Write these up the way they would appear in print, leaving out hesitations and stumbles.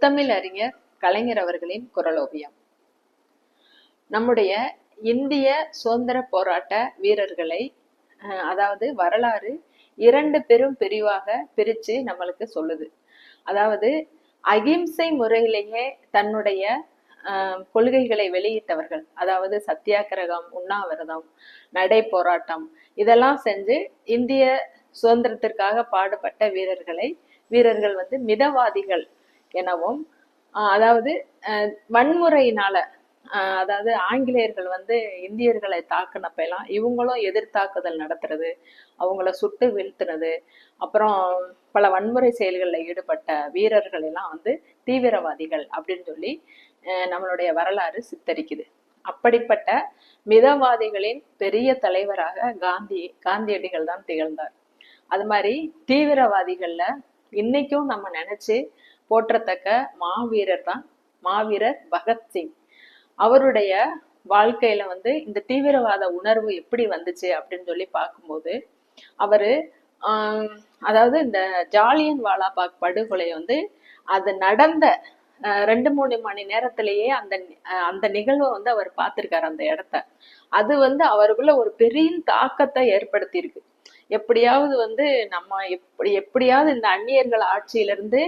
முத்தமிழ் அறிஞர் கலைஞர் அவர்களின் குரலோவியம். நம்முடைய இந்திய சுதந்திர போராட்ட வீரர்களை அதாவது வரலாறு 2 பெரும் பிரிவாக பிரிச்சு நம்மளுக்கு சொல்லுது. அதாவது அகிம்சை முறையிலேயே தன்னுடைய கொள்கைகளை வெளியிட்டவர்கள், அதாவது சத்தியாகிரகம், உண்ணாவிரதம், நடை போராட்டம் இதெல்லாம் செஞ்சு இந்திய சுதந்திரத்திற்காக பாடுபட்ட வீரர்கள் வந்து மிதவாதிகள் எனவும், அதாவது வன்முறையினால, அதாவது ஆங்கிலேயர்கள் வந்து இந்தியர்களை தாக்குனப்ப எல்லாம் இவங்களும் எதிர்த்தாக்குதல் நடத்துறது, அவங்கள சுட்டு வீழ்த்துறது, அப்புறம் பல வன்முறை செயல்களில் ஈடுபட்ட வீரர்கள் எல்லாம் வந்து தீவிரவாதிகள் அப்படின்னு சொல்லி நம்மளுடைய வரலாறு சித்தரிக்குது. அப்படிப்பட்ட மிதவாதிகளின் பெரிய தலைவராக காந்தியடிகள் தான் திகழ்ந்தார். அது மாதிரி தீவிரவாதிகள்ல இன்னைக்கும் நம்ம நினைச்சு போற்றத்தக்க மாவீரர் தான் மாவீரர் பகத்சிங். அவருடைய வாழ்க்கையில வந்து இந்த தீவிரவாத உணர்வு எப்படி வந்துச்சு அப்படின்னு சொல்லி பார்க்கும்போது, அவரு அதாவது இந்த ஜாலியன் வாலாபாக் படுகொலை வந்து அது நடந்த 2-3 மணி நேரத்திலேயே அந்த நிகழ்வை வந்து அவர் பார்த்திருக்காரு அந்த இடத்த. அது வந்து அவருக்குள்ள ஒரு பெரிய தாக்கத்தை ஏற்படுத்தி இருக்கு. எப்படியாவது வந்து நம்ம எப்படியாவது இந்த அந்நியர்கள் ஆட்சியிலிருந்து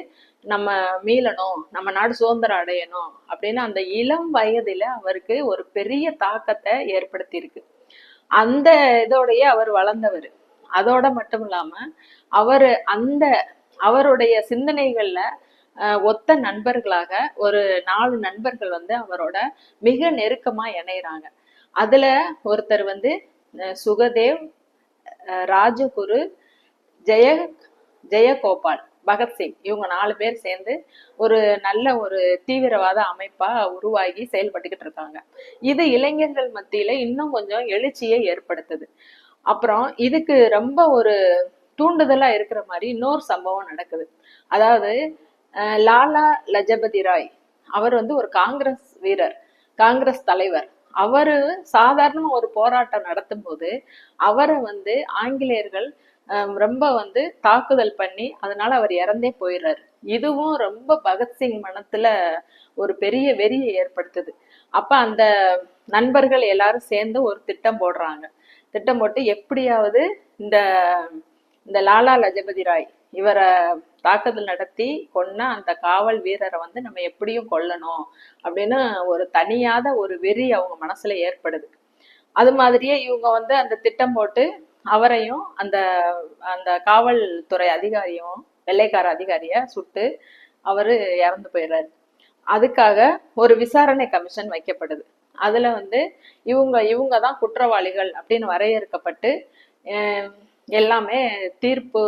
நம்ம மீளணும், நம்ம நாடு சுதந்திரம் அடையணும் அப்படின்னு அந்த இளம் வயதுல அவருக்கு ஒரு பெரிய தாக்கத்தை ஏற்படுத்தி இருக்கு. அந்த இதோடைய அவர் வளர்ந்தவர். அதோட மட்டும் இல்லாம அவருடைய சிந்தனைகள்ல ஒத்த நண்பர்களாக ஒரு 4 நண்பர்கள் வந்து அவரோட மிக நெருக்கமா இணையறாங்க. அதுல ஒருத்தர் வந்து சுகதேவ், ராஜகுரு, ஜெயகோபால், பகத்சிங், இவங்க 4 பேர் சேர்ந்து ஒரு நல்ல ஒரு தீவிரவாத அமைப்பா உருவாகி செயல்பட்டுக்கிட்டு இருக்காங்க. இது இளைஞர்கள் மத்தியில இன்னும் கொஞ்சம் எழுச்சியை ஏற்படுத்துது. அப்புறம் இதுக்கு ரொம்ப ஒரு தூண்டுதலா இருக்கிற மாதிரி இன்னொரு சம்பவம் நடக்குது. அதாவது லாலா லஜபதி ராய் அவர் வந்து ஒரு காங்கிரஸ் வீரர், காங்கிரஸ் தலைவர். அவரு சாதாரண ஒரு போராட்டம் நடத்தும் போது அவரை வந்து ஆங்கிலேயர்கள் ரொம்ப வந்து தாக்குதல் பண்ணி அதனால அவர் இறந்தே போயிடுறாரு. இதுவும் ரொம்ப பகத்சிங் மனத்துல ஒரு பெரிய வெறியை ஏற்படுத்துது. அப்ப அந்த நண்பர்கள் எல்லாரும் சேர்ந்து ஒரு திட்டம் போடுறாங்க. திட்டம் போட்டு எப்படியாவது இந்த லாலா லஜபதி ராய் இவரை தாக்குதல் நடத்தி கொன்ன அந்த காவல் வீரரை வந்து நம்ம எப்படியும் கொல்லணும் அப்படின்னு ஒரு தனியாத ஒரு வெறி அவங்க மனசுல ஏற்படுது. அது மாதிரியே இவங்க வந்து அந்த திட்டம் போட்டு அவரையும் அந்த காவல்துறை அதிகாரியும், வெள்ளைக்கார அதிகாரிய சுட்டு அவரு இறந்து போயிடுறாரு. அதுக்காக ஒரு விசாரணை கமிஷன் வைக்கப்படுது. அதுல வந்து இவங்க தான் குற்றவாளிகள் அப்படின்னு வரையறுக்கப்பட்டு எல்லாமே தீர்ப்பு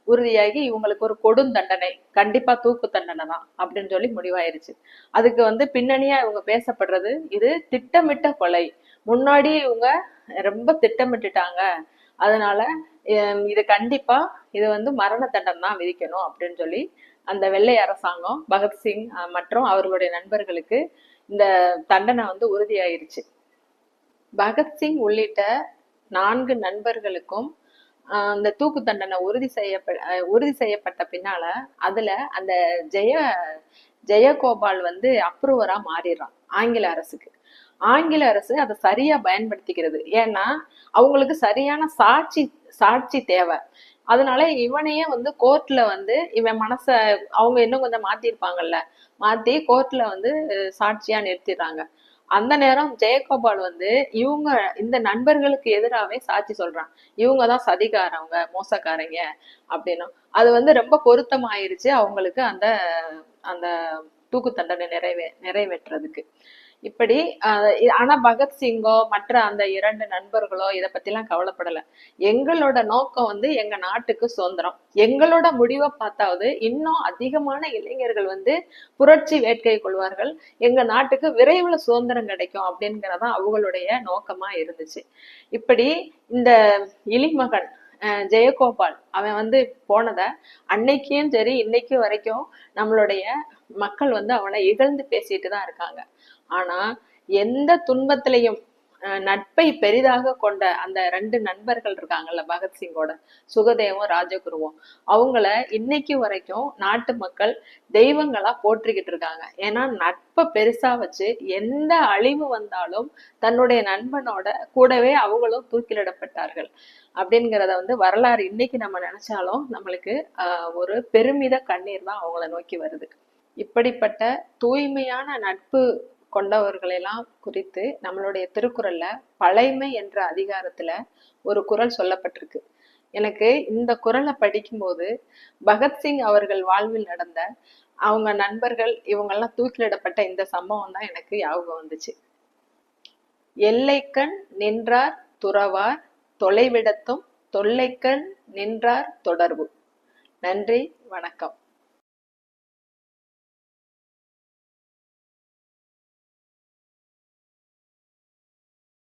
உறுதியாகி இவங்களுக்கு ஒரு கொடுந்தண்டனை, கண்டிப்பா தூக்கு தண்டனை தான் அப்படின்னு சொல்லி முடிவாயிருச்சு. அதுக்கு வந்து பின்னணியா இவங்க பேசப்படுறது, இது திட்டமிட்ட கொலை, முன்னாடி இவங்க ரொம்ப திட்டமிட்டுட்டாங்க, அதனால இது கண்டிப்பா இது வந்து மரண தண்டனை தான் விதிக்கணும் அப்படின்னு சொல்லி அந்த வெள்ளை அரசாங்கம் பகத்சிங் மற்றும் அவர்களுடைய நண்பர்களுக்கு இந்த தண்டனை வந்து உறுதியாயிருச்சு. பகத்சிங் உள்ளிட்ட 4 நண்பர்களுக்கும் அந்த தூக்கு தண்டனை உறுதி செய்யப்பட்ட பின்னால அதுல அந்த ஜெயகோபால் வந்து அப்ரூவரா மாறிடுறான் ஆங்கில அரசுக்கு. ஆங்கில அரசு அதை சரியா பயன்படுத்திக்கிறது. ஏன்னா அவங்களுக்கு சரியான சாட்சி தேவை. அதனால இவனையே வந்து கோர்ட்ல வந்து இவன் அவங்க இன்னும் கொஞ்சம் மாத்திருப்பாங்கல்ல, மாத்தி கோர்ட்ல வந்து சாட்சியா நிறுத்திடுறாங்க. அந்த நேரம் ஜெயகோபால் வந்து இந்த நண்பர்களுக்கு எதிராகவே சாட்சி சொல்றான். இவங்கதான் சதிகாரவங்க, மோசக்காரங்க அப்படின்னு. அது வந்து ரொம்ப பொருத்தமாயிருச்சு அவங்களுக்கு அந்த தூக்கு தண்டனை நிறைவேற்றுறதுக்கு. இப்படி ஆனா பகத்சிங்கோ மற்ற அந்த 2 நண்பர்களோ இதை பத்திலாம் கவலைப்படல. எங்களோட நோக்கம் வந்து எங்க நாட்டுக்கு சுதந்திரம், எங்களோட முடிவை பார்த்தாவது இன்னும் அதிகமான இளைஞர்கள் வந்து புரட்சி வேட்கை கொள்வார்கள், எங்க நாட்டுக்கு விரைவுல சுதந்திரம் கிடைக்கும் அப்படிங்கிறதான் அவங்களுடைய நோக்கமா இருந்துச்சு. இப்படி இந்த இளிமகன் ஜெயகோபால் அவன் வந்து போனத அன்னைக்கும் சரி இன்னைக்கும் வரைக்கும் நம்மளுடைய மக்கள் வந்து அவனை இகழ்ந்து பேசிட்டு தான் இருக்காங்க. ஆனா எந்த துன்பத்திலையும் நட்பை பெரிதாக கொண்ட அந்த 2 நண்பர்கள் இருக்காங்கல்ல, பகத்சிங்கோட சுகதேவும் ராஜகுருவும், அவங்கள இன்னைக்கு வரைக்கும் நாட்டு மக்கள் தெய்வங்களா போற்றிக்கிட்டு இருக்காங்க. ஏன்னா நட்பை பெருசா வச்சு எந்த அழிவு வந்தாலும் தன்னுடைய நண்பனோட கூடவே அவங்களும் தூக்கிலிடப்பட்டார்கள் அப்படிங்கிறத வரலாறு இன்னைக்கு நம்ம நினைச்சாலும் நம்மளுக்கு ஒரு பெருமித கண்ணீர் தான் அவங்கள நோக்கி வருது. இப்படிப்பட்ட தூய்மையான நட்பு கொண்டவர்களெல்லாம் குறித்து நம்மளுடைய திருக்குறள்ல பழைமை என்ற அதிகாரத்துல ஒரு குறள் சொல்லப்பட்டிருக்கு. எனக்கு இந்த குறளை படிக்கும்போது பகத்சிங் அவர்கள் வாழ்வில் நடந்த அவங்க நண்பர்கள் இவங்கெல்லாம் தூக்கிலிடப்பட்ட இந்த சம்பவம் தான் எனக்கு ஞாபகம் வந்துச்சு. எல்லைக்கண் நின்றார் துறவார் தொலைவிடத்தும் தொல்லைக்கண் நின்றார் தொடர்பு. நன்றி, வணக்கம்.